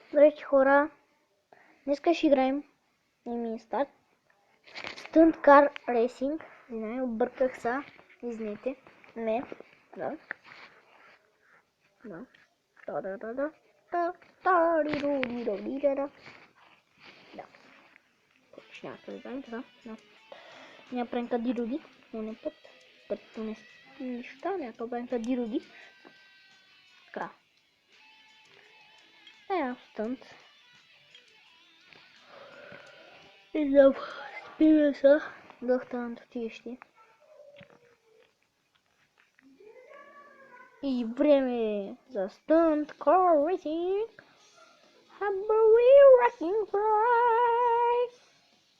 Здравейте, хора! Днеска ще играем на мини старт Stunt Car Racing. Извинявай, обърках са. Извинете. Не. Да. Да. Да. Да. Ще няма да играем това. Да. Няма правим кадироди. Не път. Като не неща, няма да правим кадироди. Така. Stunt. И да спиме са. Дъхта на тотиещи. И време за Stunt Car Racing. Habari Wrecking Fry.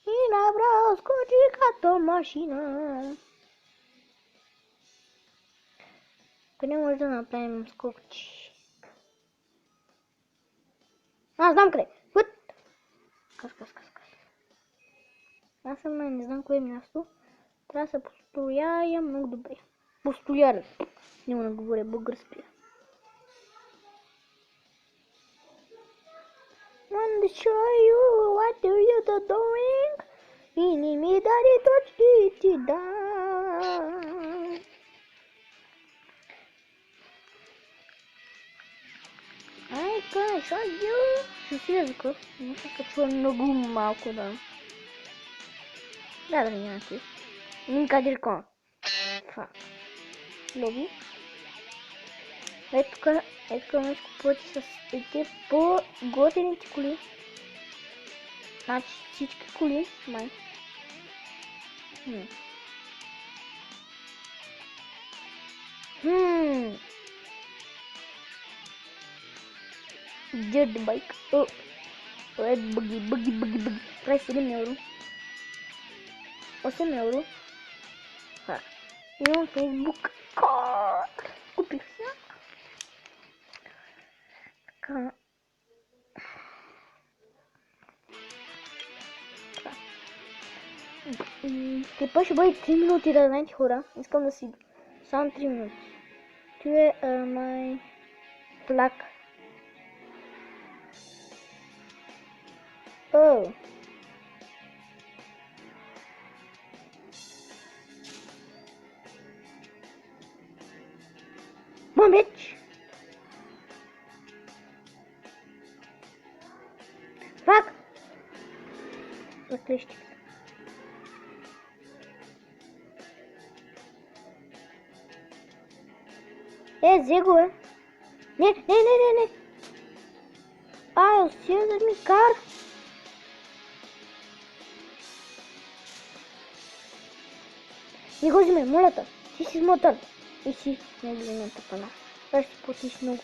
И набрал скочи като машина. Къде може да направим скокчи? Аз знам къде. Хът! Кас. Аз съм не знам кое е място. Трябва да се постоя много добре. Постояра. Не мога да говоря български. Want to show you what do you doing? Ini mi dari точки да. I can show you. Чуси езика. Не се чува много малко да. Да няма ти. Никъде рекон. Фак. Лоби. Ето тук може купувате с тези по-готените коли. Значи всички коли, май. Dirt bike. Red buggy. Прайс 7 евро. 8 евро. Имам Facebook. Купих се. Така. Клипа ще бъде 3 минути, да знаете, хора. Искам да си само 3 минути. Това е май флаг. Момич! Фак! Заклещик. Взе го е. Не. Силът ми кар. Не го взимай, молята. Ти си смотан. И си не взимай тъпана. Това ще потиш много.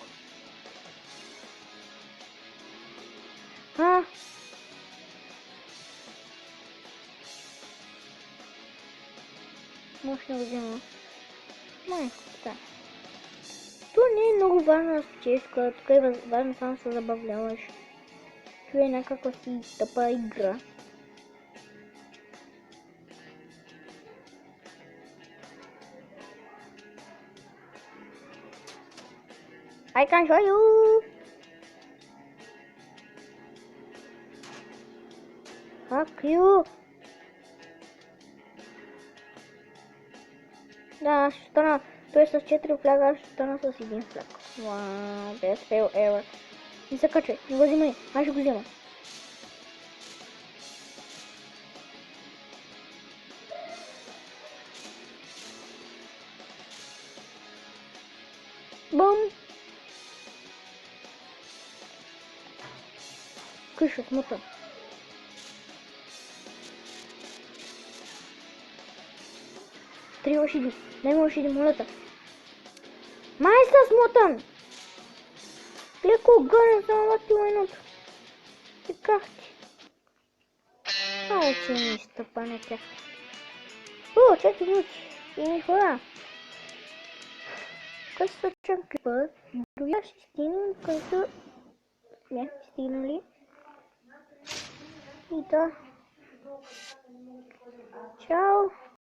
Може да го взема. Майко, да. Това не е много важно да спечелиш, когато тук е важно само да се забавляваш. Това е някаква си тъпа игра. I can show you! Fuck you! Да, ще стана. Той с 4 фляга, ще стана с 1 фляг. Вау, best fail ever. Не се качай, не го взимай, аз ще го взема. Бум! Къща смута. Три лошади. Дай ми лошади, молята. Май са смотан! Леко гънен съм лати лайното. Теках ти. Ало, че ми стъпане тях. 4 минути. И ми хора. Къде са чанки бъд? Дори ще стигнем, където... Не, стигнали. И да. Чао!